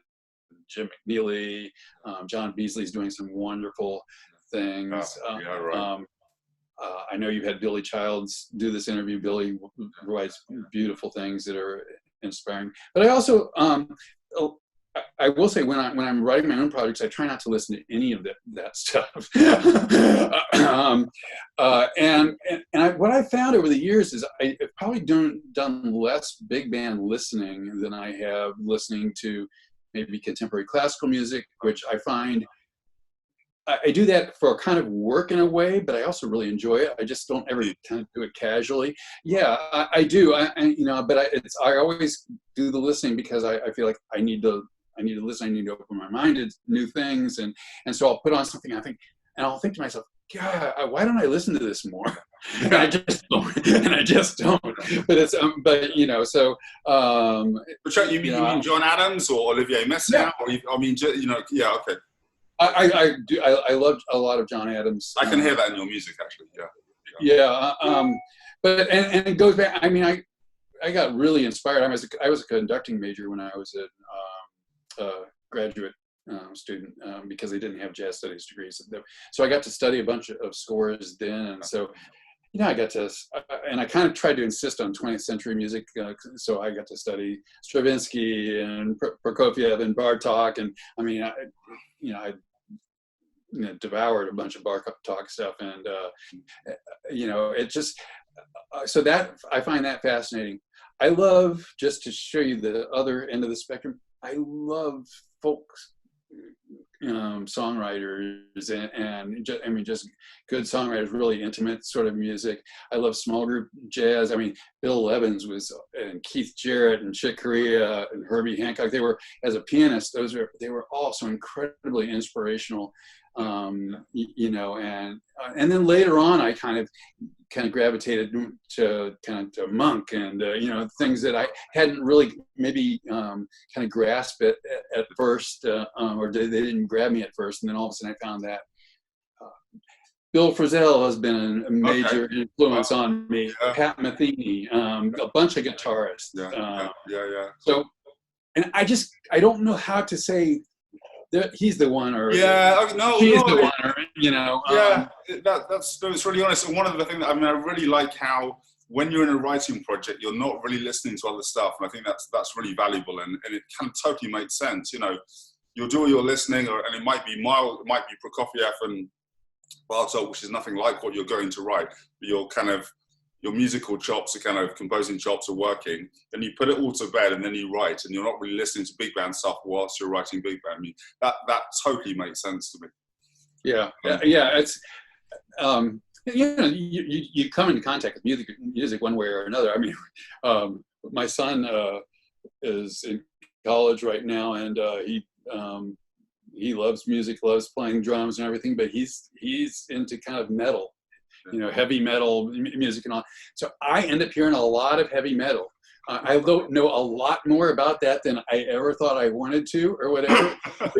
Jim McNeely, John Beasley's doing some wonderful things. Yeah, right. I know you've had Billy Childs do this interview. Billy writes beautiful things that are inspiring. But I also, I will say when I'm writing my own projects, I try not to listen to any of that stuff. What I found over the years is I've probably done less big band listening than I have listening to maybe contemporary classical music, which I find I do that for kind of work in a way, but I also really enjoy it. I just don't ever kind of do it casually. Yeah, I do. But I always do the listening because I feel like I need to listen. I need to open my mind to new things, and so I'll put on something. I'll think to myself, God, why don't I listen to this more? And I just don't. But it's But you mean John Adams or Olivier Messiaen? Yeah. Yeah, okay. I do. I love a lot of John Adams. I can hear that in your music, actually. Yeah. But it goes back. I mean, I got really inspired. I was a conducting major when I was a graduate student because they didn't have jazz studies degrees. So I got to study a bunch of scores then, and so I got to, and I kind of tried to insist on 20th century music. So I got to study Stravinsky and Prokofiev and Bartok, and I mean, I devoured a bunch of Bartok stuff, and it just so that I find that fascinating. I love, just to show you the other end of the spectrum, I love folk songwriters and just good songwriters, really intimate sort of music. I love small group jazz. I mean, Bill Evans and Keith Jarrett and Chick Corea and Herbie Hancock. They were, as a pianist, they were all so incredibly inspirational. And then later on, I kind of gravitated to Monk and things that I hadn't really maybe kind of grasped at first, or they didn't grab me at first, and then all of a sudden I found that Bill Frisell has been a major influence on me. Yeah. Pat Metheny, a bunch of guitarists. Yeah. So, and I don't know how to say that he's the one, or he's the one, or that's really honest. And one of the things that I really like how when you're in a writing project, you're not really listening to other stuff, and I think that's really valuable, and it can totally make sense. You'll do all your listening, and it might be Prokofiev and Bartok, which is nothing like what you're going to write, but your musical chops are kind of composing chops are working, and you put it all to bed and then you write, and you're not really listening to big band stuff whilst you're writing big band. I mean, that totally makes sense to me. Yeah. It's you come into contact with music one way or another. I mean, my son is in college right now, and he loves music, loves playing drums and everything, but he's into kind of metal. Heavy metal music and all. So I end up hearing a lot of heavy metal. I don't know a lot more about that than I ever thought I wanted to, or whatever. But,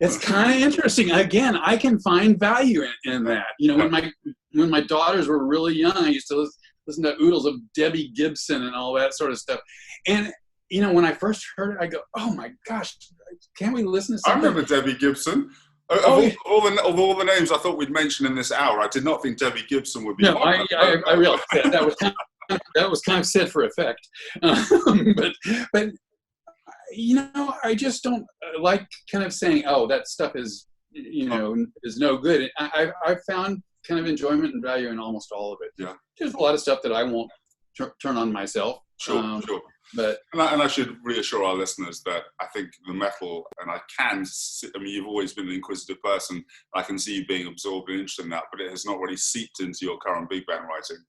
it's kind of interesting. Again, I can find value in that. When my daughters were really young, I used to listen to oodles of Debbie Gibson and all that sort of stuff. And when I first heard it, I go, "Oh my gosh, can't we listen to something?" I remember Debbie Gibson. Of all the names I thought we'd mention in this hour, I did not think Debbie Gibson would be. No, I realized that was kind of said for effect, but I just don't like kind of saying, "Oh, that stuff is is no good." I've found kind of enjoyment and value in almost all of it. Yeah, there's a lot of stuff that I won't turn on myself. Sure. But I should reassure our listeners that I think the metal, and you've always been an inquisitive person. I can see you being absorbed and interested in that, but it has not really seeped into your current big band writing.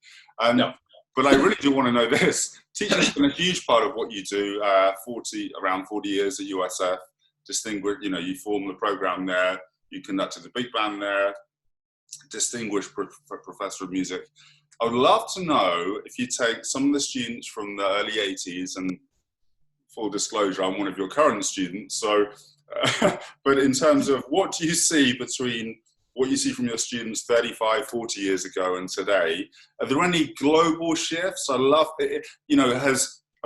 No. But I really do want to know this. Teaching's been a huge part of what you do. Around 40 years at USF. Distinguished, you know, you formed the program there. You conducted the big band there. Distinguished professor of music. I would love to know if you take some of the students from the early 80s, and full disclosure, I'm one of your current students. So, but in terms of what do you see between what you see from your students 35, 40 years ago and today, are there any global shifts? I love it. You know,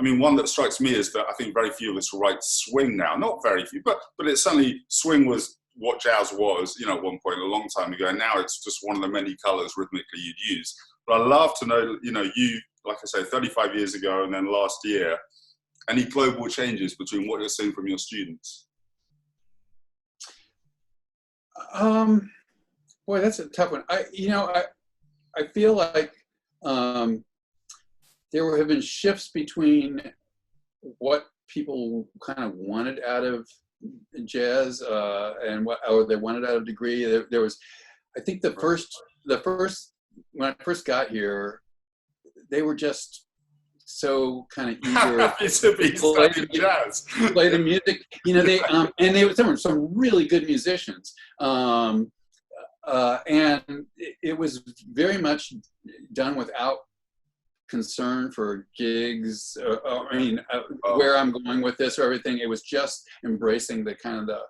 one that strikes me is that I think very few of us write swing now. Not very few, but it's certainly swing was what jazz was, you know, at one point a long time ago. And now it's just one of the many colors rhythmically you'd use. But I'd love to know, you know, you, like I say, 35 years ago and then last year, any global changes between what you're seeing from your students? Boy, that's a tough one. I feel like there have been shifts between what people kind of wanted out of jazz and what they wanted out of degree. There was, I think the first when I first got here, they were just so kind of eager to be studying jazz, play the music. You know, there were some really good musicians. And it was very much done without concern for gigs, where I'm going with this or everything. It was just embracing the kind of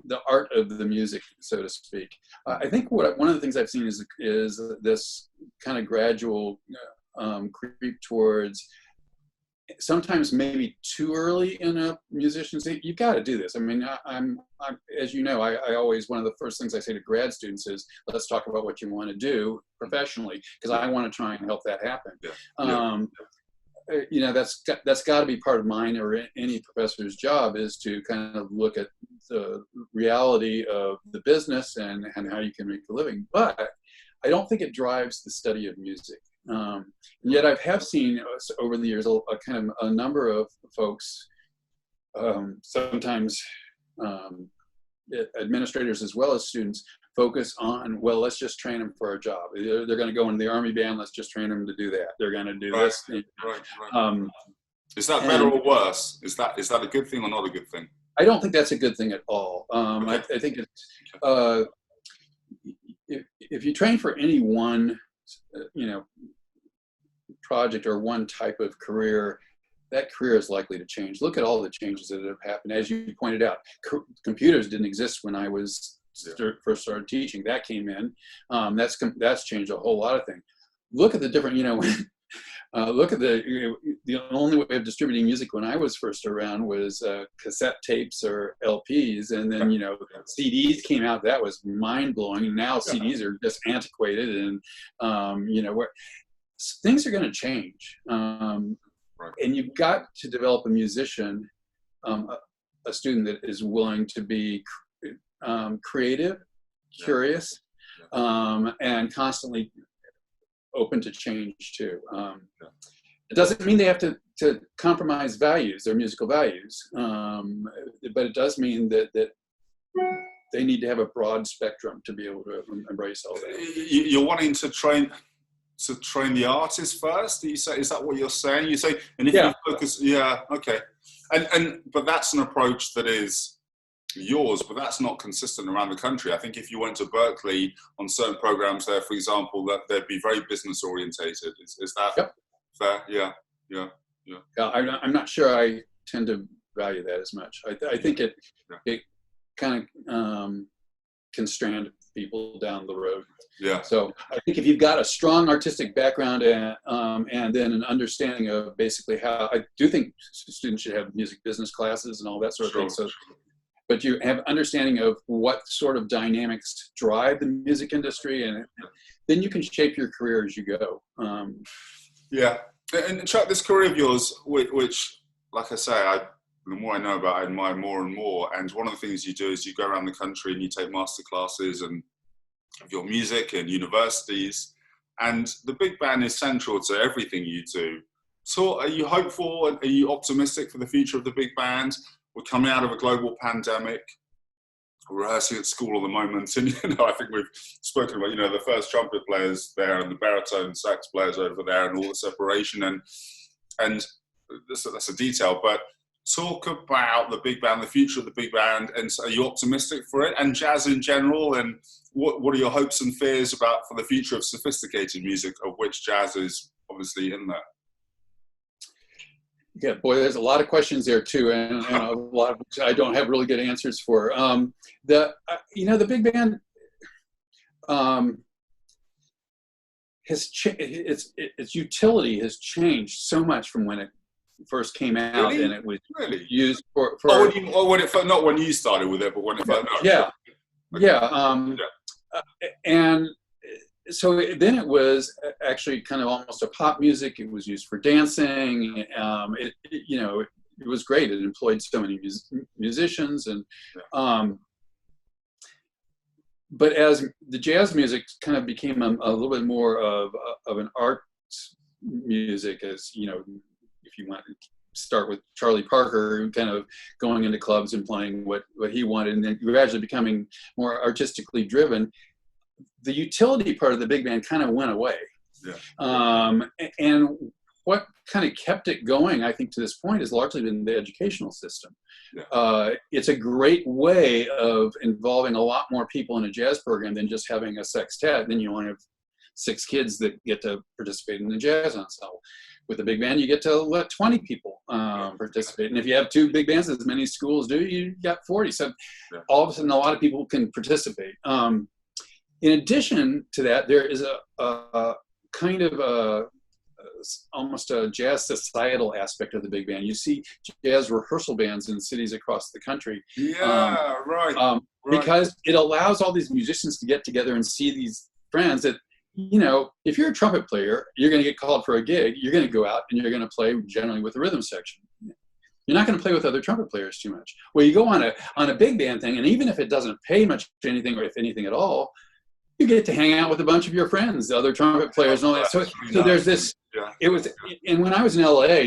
the art of the music, so to speak. I think one of the things I've seen is this kind of gradual creep towards, sometimes maybe too early in a musician's. You've got to do this. I mean, I'm as you know, I always, one of the first things I say to grad students is, let's talk about what you want to do professionally, because I want to try and help that happen. You know, that's got to be part of mine or any professor's job, is to kind of look at the reality of the business and how you can make a living. But I don't think it drives the study of music. And yet I have seen over the years a number of folks, sometimes administrators as well as students, focus on, well, let's just train them for a job. They're going to go into the Army band, let's just train them to do that. They're going to do this. Right. Is that better or worse? Is that a good thing or not a good thing? I don't think that's a good thing at all. I think it's, if you train for any one, project or one type of career, that career is likely to change. Look at all the changes that have happened. As you pointed out, computers didn't exist when I was first started teaching. That came in. That's changed a whole lot of things. Look at the different, look at the only way of distributing music when I was first around was cassette tapes or LPs, and then CDs came out. That was mind blowing. And now CDs are just antiquated, and things are going to change. And you've got to develop a musician, a student that is willing to be creative, curious, and constantly open to change too. It doesn't mean they have to compromise values, their musical values, but it does mean that they need to have a broad spectrum to be able to embrace all that. You're wanting to train the artist first? You say, is that what you're saying? You say, and if you focus, okay, but that's an approach that is yours, but that's not consistent around the country. I think if you went to Berkeley on certain programs there, for example, that they'd be very business orientated. Is that fair? Yeah. I'm not sure I tend to value that as much. I think it kind of can strand people down the road. Yeah. So I think if you've got a strong artistic background and then an understanding of basically how, I do think students should have music business classes and all that sort of thing. So, but you have understanding of what sort of dynamics drive the music industry, and then you can shape your career as you go. And Chuck, this career of yours, which like I say, the more I know about it, I admire more and more. And one of the things you do is you go around the country and you take master classes and of your music and universities, and the big band is central to everything you do. So are you hopeful, are you optimistic for the future of the big band? We're coming out of a global pandemic. rehearsing at school at the moment, and I think we've spoken about the first trumpet players there and the baritone sax players over there, and all the separation, and that's a detail. But talk about the big band, the future of the big band, and are you optimistic for it and jazz in general? And what are your hopes and fears about for the future of sophisticated music, of which jazz is obviously in there? Yeah, boy, there's a lot of questions there too, and a lot of which I don't have really good answers for. The big band its utility has changed so much from when it first came out, really? And it was really used for not when you started with it, but when it first. And so then it was actually kind of almost a pop music. It was used for dancing. It was great. It employed so many musicians, and but as the jazz music kind of became a little bit more of an art music, as if you want to start with Charlie Parker, kind of going into clubs and playing what he wanted, and then gradually becoming more artistically driven, the utility part of the big band kind of went away. And what kind of kept it going, I think, to this point, has largely been the educational system. It's a great way of involving a lot more people in a jazz program than just having a sextet. Then you only have 6 kids that get to participate in the jazz ensemble. With the big band, you get to let 20 people participate. And if you have 2 big bands, as many schools do, you got 40. So all of a sudden, a lot of people can participate. In addition to that, there is a kind of almost a jazz societal aspect of the big band. You see jazz rehearsal bands in cities across the country. Right. Because it allows all these musicians to get together and see these friends that, if you're a trumpet player, you're going to get called for a gig, you're going to go out and you're going to play generally with the rhythm section. You're not going to play with other trumpet players too much. Well, you go on a big band thing, and even if it doesn't pay much to anything, or if anything at all, you get to hang out with a bunch of your friends, the other truret players, and all that. So there's this. It was, and when I was in LA,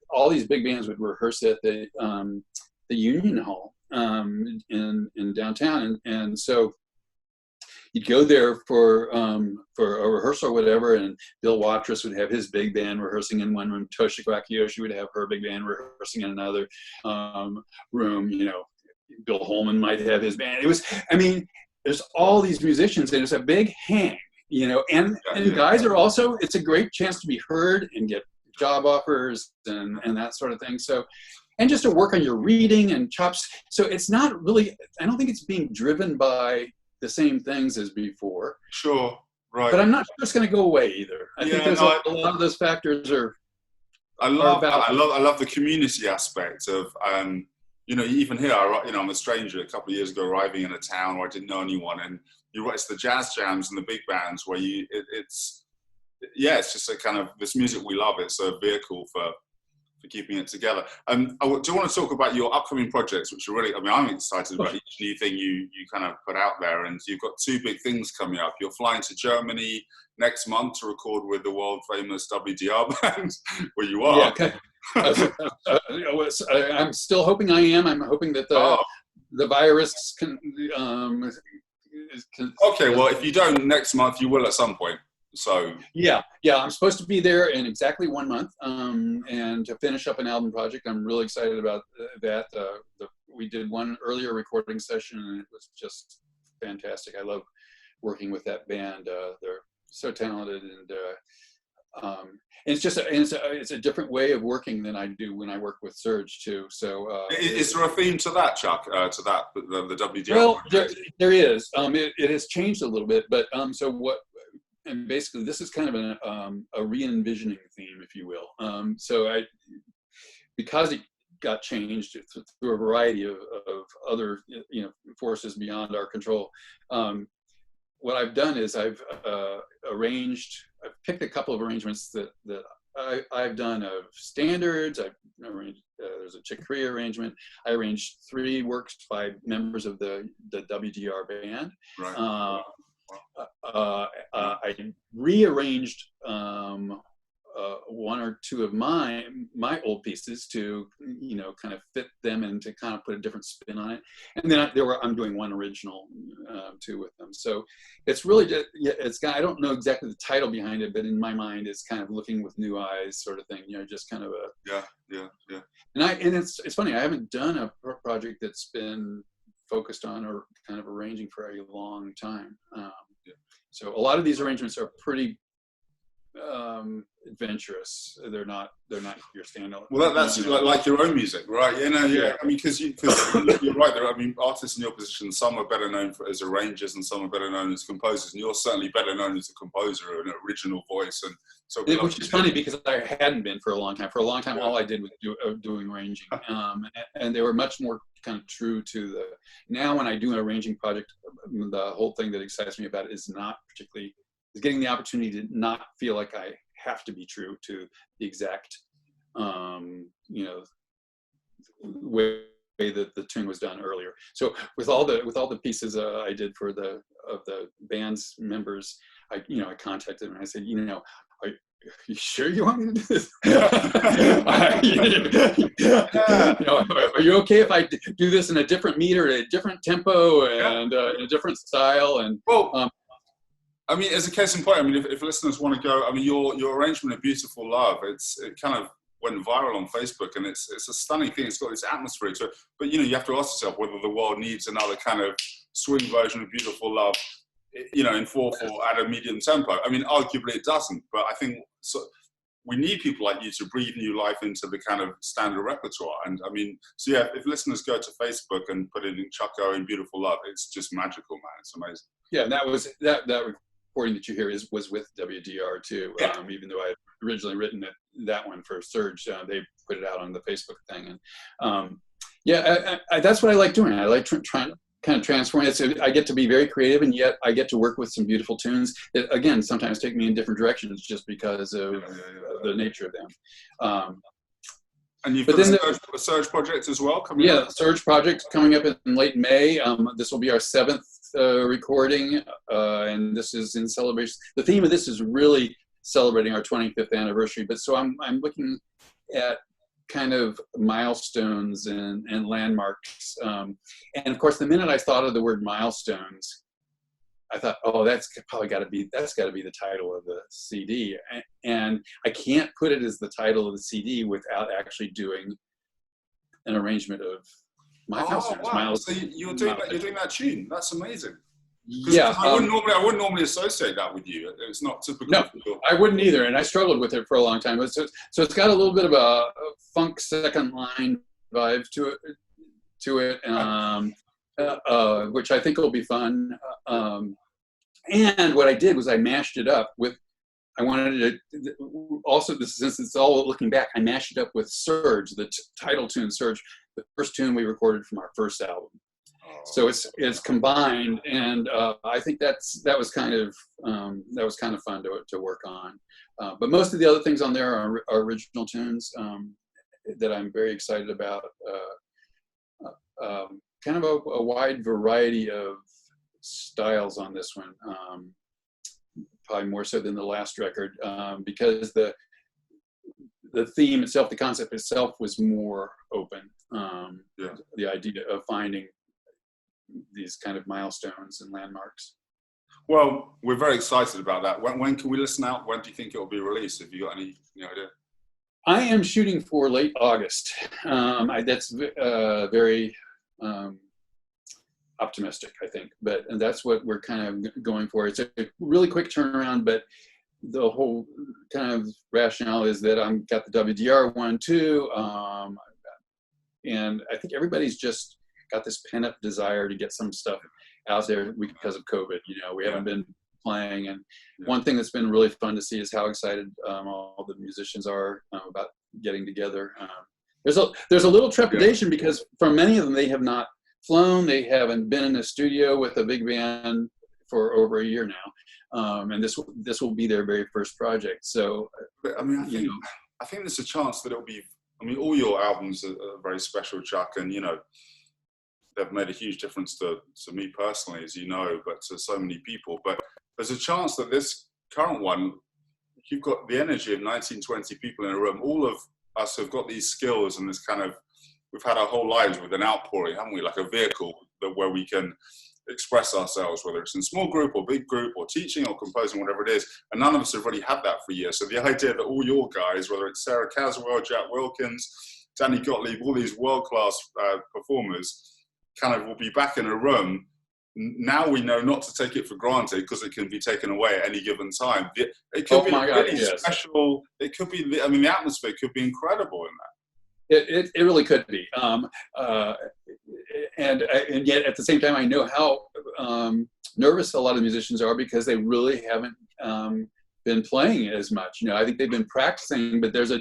all these big bands would rehearse at the Union Hall in downtown, and so you'd go there for a rehearsal or whatever, and Bill Watrous would have his big band rehearsing in one room. Toshi Wakiyoshi would have her big band rehearsing in another room. Bill Holman might have his band. It was, there's all these musicians, and it's a big hang, and guys are also, it's a great chance to be heard and get job offers and that sort of thing. So, and just to work on your reading and chops. So it's not really, I don't think it's being driven by the same things as before. Sure, right. But I'm not sure it's going to go away either. I think there's a lot of those factors are. I love the community aspect of, even here, I'm a stranger. A couple of years ago, arriving in a town where I didn't know anyone, and it's the jazz jams and the big bands where it's just a kind of this music we love. It's a vehicle for keeping it together. I do want to talk about your upcoming projects, which are really, I'm excited about each new thing you kind of put out there, and you've got 2 big things coming up. You're flying to Germany next month to record with the world famous WDR Band, where you are. Yeah, okay. I'm still hoping I am. I'm hoping that the virus can. Okay, well, if you don't next month, you will at some point. So yeah, I'm supposed to be there in exactly 1 month, and to finish up an album project. I'm really excited about that. We did one earlier recording session, and it was just fantastic. I love working with that band. They're so talented, and it's just it's a different way of working than I do when I work with Serge too. So is there a theme to that, Chuck? To that the WDR? Well, there is. It has changed a little bit, but so what? And basically, this is kind of a re-envisioning theme, if you will. Because it got changed through a variety of other forces beyond our control. What I've done is I've picked a couple of arrangements that I've done of standards. I've arranged, there's a Chick Corea arrangement. I arranged 3 works by members of the WDR band. Right. I rearranged one or two of my old pieces to, you know, kind of fit them and to kind of put a different spin on it. And then I'm doing one original too with them. So it's really just, yeah, I don't know exactly the title behind it, but in my mind it's kind of looking with new eyes sort of thing, you know, just kind of a yeah. And it's funny, I haven't done a project that's been focused on or kind of arranging for a long time. So a lot of these arrangements are pretty adventurous. They're not your standard. Well, that's like your own music, right? You know, yeah. I mean, because you're right there. I mean, artists in your position, some are better known as arrangers, and some are better known as composers. And you're certainly better known as a composer, an original voice, and so. Which is funny because I hadn't been for a long time. For a long time, all I did was doing arranging, and they were much more kind of true to the. Now, when I do an arranging project, the whole thing that excites me about it is not particularly. Is getting the opportunity to not feel like I have to be true to the exact, you know, way that the tune was done earlier. So with all the pieces I did for the band's members, I contacted them and I said, you know, are you sure you want me to do this? You know, are you okay if I do this in a different meter, a different tempo, and in a different style? And well. I mean, as a case in point, I mean, if listeners want to go, I mean, your arrangement of Beautiful Love, it kind of went viral on Facebook, and it's a stunning thing. It's got this atmosphere to it. But, you know, you have to ask yourself whether the world needs another kind of swing version of Beautiful Love, you know, in 4/4 at a medium tempo. I mean, arguably it doesn't, but I think we need people like you to breathe new life into the kind of standard repertoire. And I mean, so yeah, if listeners go to Facebook and put in Chuck Owen Beautiful Love, it's just magical, man. It's amazing. Yeah, and that was that recording that you hear was with WDR too. Even though I had originally written that one for Surge, they put it out on the Facebook thing. And that's what I like doing. I like trying to kind of transform it. So I get to be very creative, and yet I get to work with some beautiful tunes that, again, sometimes take me in different directions just because of the nature of them. And you've got a Surge project as well coming up? Yeah, the Surge project coming up in late May. This will be our 7th recording, and this is in celebration. The theme of this is really celebrating our 25th anniversary, but so I'm looking at kind of milestones and landmarks. And of course, the minute I thought of the word milestones, I thought, oh, that's got to be the title of the CD. And I can't put it as the title of the CD without actually doing an arrangement of milestones. Oh, wow. So you're doing that tune. That's amazing. Yeah, I wouldn't normally associate that with you. It's not typical. No, I wouldn't either, and I struggled with it for a long time. So it's got a little bit of a funk second line vibe to it, which I think will be fun. And what I did was I mashed it up with. I wanted to also, since it's all looking back, I mashed it up with Surge, the title tune, Surge, the first tune we recorded from our first album. So it's combined, and I think that was kind of fun to work on. But most of the other things on there are original tunes that I'm very excited about. Kind of a wide variety of styles on this one, probably more so than the last record, because the theme itself, the concept itself, was more open. The idea of finding these kind of milestones and landmarks. Well, we're very excited about that. When can we listen out? When do you think it will be released? Have you got any idea? I am shooting for late August. That's very optimistic, I think, and that's what we're kind of going for. It's a really quick turnaround, but the whole kind of rationale is that I've got the WDR one too, and I think everybody's just got this pent-up desire to get some stuff out there because of COVID. You know, we haven't been playing, and one thing that's been really fun to see is how excited all the musicians are about getting together. There's a little trepidation because for many of them, they have not flown, they haven't been in a studio with a big band for over a year now, and this will be their very first project. So, I mean, I think there's a chance that it'll be. I mean, all your albums are very special, Chuck, and you know, they've made a huge difference to me personally, as you know, but to so many people. But there's a chance that this current one, you've got the energy of 19, 20 people in a room. All of us have got these skills and this kind of, we've had our whole lives with an outpouring, haven't we? Like a vehicle where we can express ourselves, whether it's in small group or big group or teaching or composing, whatever it is. And none of us have really had that for years. So the idea that all your guys, whether it's Sarah Caswell, Jack Wilkins, Danny Gottlieb, all these world-class performers kind of will be back in a room. Now we know not to take it for granted because it can be taken away at any given time. It could be really special. It could be, I mean, the atmosphere could be incredible in that. It really could be. And yet at the same time, I know how nervous a lot of musicians are because they really haven't been playing as much. You know, I think they've been practicing, but it's a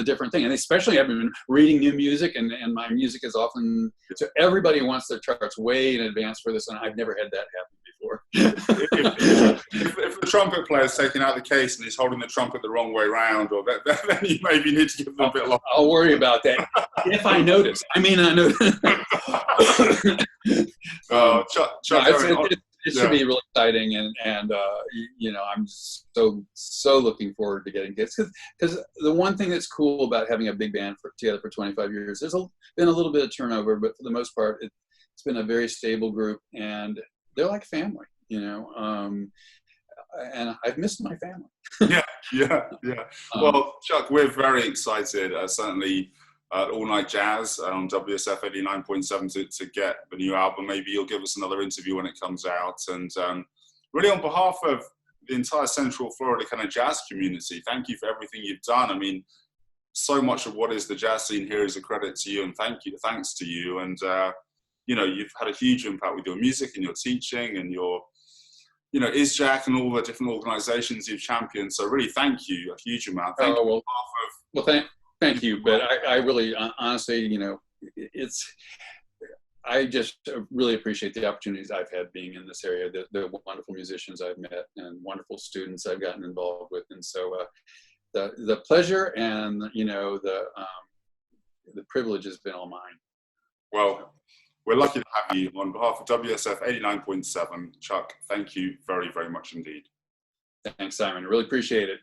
different thing. And especially I've been reading new music, and my music is often, so everybody wants their charts way in advance for this, and I've never had that happen before. if the trumpet player is taking out the case and he's holding the trumpet the wrong way around, or then you maybe need to give them a bit longer. I'll worry about that if I notice. I may not notice. It should be really exciting, and you know, I'm so looking forward to getting kids, because the one thing that's cool about having a big band together for 25 years, there's been a little bit of turnover, but for the most part, it's been a very stable group, and they're like family, you know. And I've missed my family. Yeah. Well, Chuck, we're very excited. Certainly. All Night Jazz on WSF 89.7 to get the new album. Maybe you'll give us another interview when it comes out. And really on behalf of the entire Central Florida kind of jazz community, thank you for everything you've done. I mean, so much of what is the jazz scene here is a credit to you, and thanks to you. And, you know, you've had a huge impact with your music and your teaching and your, you know, ISJAC and all the different organizations you've championed. So really thank you a huge amount. Thank you. Thank you, but I really, honestly, you know, I just really appreciate the opportunities I've had being in this area, the wonderful musicians I've met and wonderful students I've gotten involved with. And so the pleasure and, you know, the privilege has been all mine. Well, we're lucky to have you. On behalf of WSF 89.7, Chuck, thank you very, very much indeed. Thanks, Simon. Really appreciate it.